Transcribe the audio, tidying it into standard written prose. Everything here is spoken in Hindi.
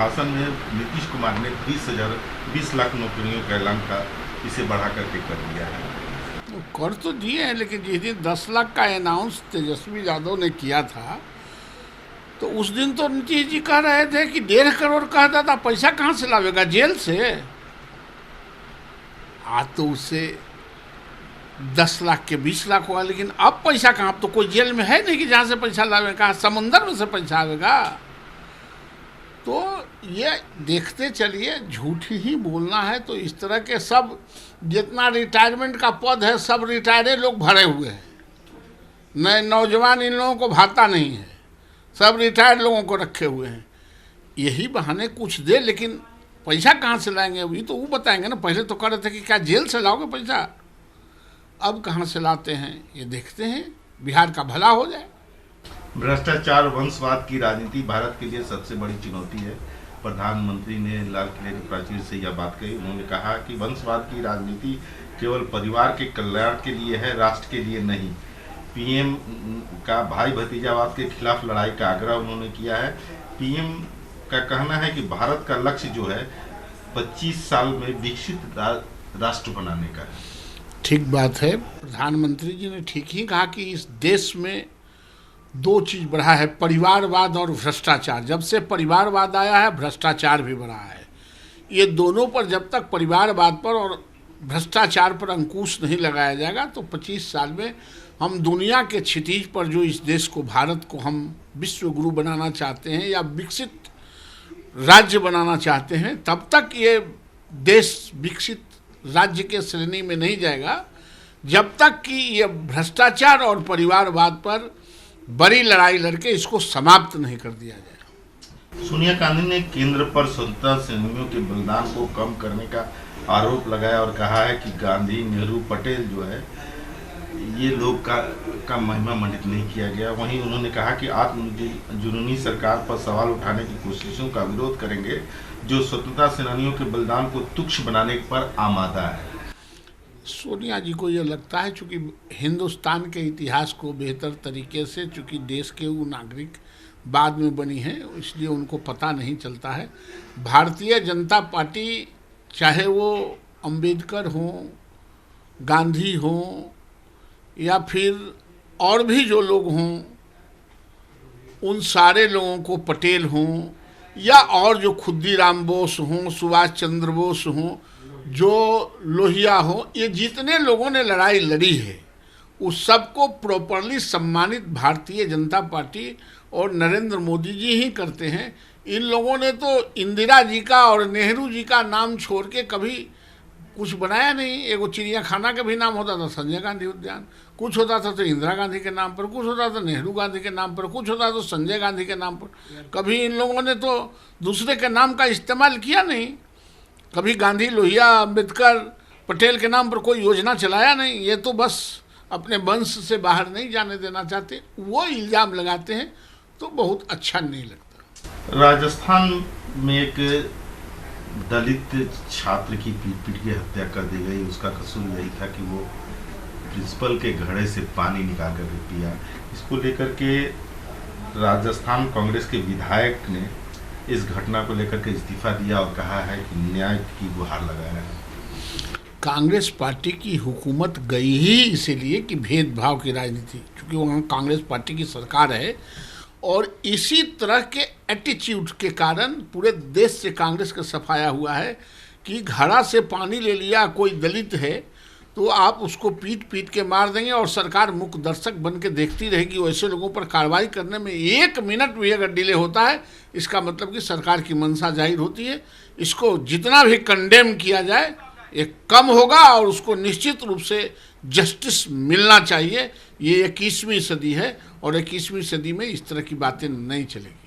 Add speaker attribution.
Speaker 1: भाषण में नीतीश कुमार ने 20 लाख नौकरियों का ऐलान का इसे बढ़ा करके कर दिया है।
Speaker 2: कर तो दिए हैं, लेकिन जिस दिन 10 लाख का अनाउंस तेजस्वी यादव ने किया था तो उस दिन तो नीतीश जी कह रहे थे कि 1.5 करोड़ कहता था। पैसा कहाँ से लावेगा? जेल से। आज तो उससे 10 लाख के 20 लाख हुआ, लेकिन अब पैसा कहाँ? अब तो कोई जेल में है नहीं कि जहाँ से पैसा लावेगा, समुंदर में से पैसा आवेगा। तो ये देखते चलिए, झूठ ही बोलना है तो इस तरह के सब जितना रिटायरमेंट का पद है सब रिटायर्ड लोग भरे हुए हैं। नए नौजवान इन लोगों को भाता नहीं है, सब रिटायर्ड लोगों को रखे हुए हैं। यही बहाने कुछ दे, लेकिन पैसा कहाँ से लाएंगे अभी तो वो बताएंगे ना। पहले तो कह रहे थे कि क्या जेल से लाओगे पैसा, अब कहाँ से लाते हैं ये देखते हैं, बिहार का भला हो जाए।
Speaker 1: भ्रष्टाचार वंशवाद की राजनीति भारत के लिए सबसे बड़ी चुनौती है। प्रधानमंत्री ने लाल किले की प्राचीर से यह बात कही। उन्होंने कहा कि वंशवाद की राजनीति केवल परिवार के कल्याण के लिए है, राष्ट्र के लिए नहीं। पीएम का भाई भतीजावाद के खिलाफ लड़ाई का आग्रह उन्होंने किया है। पीएम का कहना है कि भारत का लक्ष्य जो है 25 साल में विकसित राष्ट्र बनाने का है।
Speaker 2: ठीक बात है, प्रधानमंत्री जी ने ठीक ही कहा कि इस देश में 2 चीज़ बढ़ा है, परिवारवाद और भ्रष्टाचार। जब से परिवारवाद आया है भ्रष्टाचार भी बढ़ा है। ये दोनों पर जब तक परिवारवाद पर और भ्रष्टाचार पर अंकुश नहीं लगाया जाएगा तो 25 साल में हम दुनिया के क्षितिज पर जो इस देश को, भारत को हम विश्व गुरु बनाना चाहते हैं या विकसित राज्य बनाना चाहते हैं, तब तक ये देश विकसित राज्य के श्रेणी में नहीं जाएगा जब तक कि ये भ्रष्टाचार और परिवारवाद पर बड़ी लड़ाई लड़के इसको समाप्त नहीं कर दिया जाए।
Speaker 1: सोनिया गांधी ने केंद्र पर स्वतंत्रता सेनानियों के बलिदान को कम करने का आरोप लगाया और कहा है कि गांधी, नेहरू, पटेल जो है ये लोग का महिमा मंडित नहीं किया गया। वहीं उन्होंने कहा कि आत्मजुनूनी सरकार पर सवाल उठाने की कोशिशों का विरोध करेंगे जो स्वतंत्रता सेनानियों के बलिदान को तुच्छ बनाने पर आमादा है।
Speaker 2: सोनिया जी को ये लगता है चूँकि हिंदुस्तान के इतिहास को बेहतर तरीके से, चूँकि देश के वो नागरिक बाद में बनी है, इसलिए उनको पता नहीं चलता है। भारतीय जनता पार्टी चाहे वो अंबेडकर हों, गांधी हों या फिर और भी जो लोग हों, उन सारे लोगों को, पटेल हों या और जो खुद्दीराम बोस हों, सुभाष चंद्र बोस हों, जो लोहिया हो, ये जितने लोगों ने लड़ाई लड़ी है उस सबको प्रॉपरली सम्मानित भारतीय जनता पार्टी और नरेंद्र मोदी जी ही करते हैं। इन लोगों ने तो इंदिरा जी का और नेहरू जी का नाम छोड़ के कभी कुछ बनाया नहीं। एगो चिड़ियाखाना का भी नाम होता था संजय गांधी उद्यान, कुछ होता था तो इंदिरा गांधी के नाम पर, कुछ होता था नेहरू गांधी के नाम पर, कुछ होता तो संजय गांधी के नाम पर। कभी इन लोगों ने तो दूसरे के नाम का इस्तेमाल किया नहीं। कभी गांधी, लोहिया, अंबेडकर, पटेल के नाम पर कोई योजना चलाया नहीं। ये तो बस अपने वंश से बाहर नहीं जाने देना चाहते, वो इल्ज़ाम लगाते हैं तो बहुत अच्छा नहीं लगता।
Speaker 1: राजस्थान में एक दलित छात्र की पीट के हत्या कर दी गई। उसका कसूर यही था कि वो प्रिंसिपल के घड़े से पानी निकाल कर पिया। इसको लेकर के राजस्थान कांग्रेस के विधायक ने इस घटना को लेकर के इस्तीफा दिया और कहा है कि न्याय की गुहार लगा रहे हैं।
Speaker 2: कांग्रेस पार्टी की हुकूमत गई ही इसीलिए कि भेदभाव की राजनीति, क्योंकि वहाँ कांग्रेस पार्टी की सरकार है और इसी तरह के एटीट्यूड के कारण पूरे देश से कांग्रेस का सफाया हुआ है कि घड़ा से पानी ले लिया कोई दलित है तो आप उसको पीट पीट के मार देंगे और सरकार मूक दर्शक बन के देखती रहेगी। वैसे लोगों पर कार्रवाई करने में 1 मिनट भी अगर डिले होता है इसका मतलब कि सरकार की मंशा जाहिर होती है। इसको जितना भी कंडेम किया जाए ये कम होगा और उसको निश्चित रूप से जस्टिस मिलना चाहिए। ये 21वीं सदी है और 21वीं सदी में इस तरह की बातें नहीं चलेगी।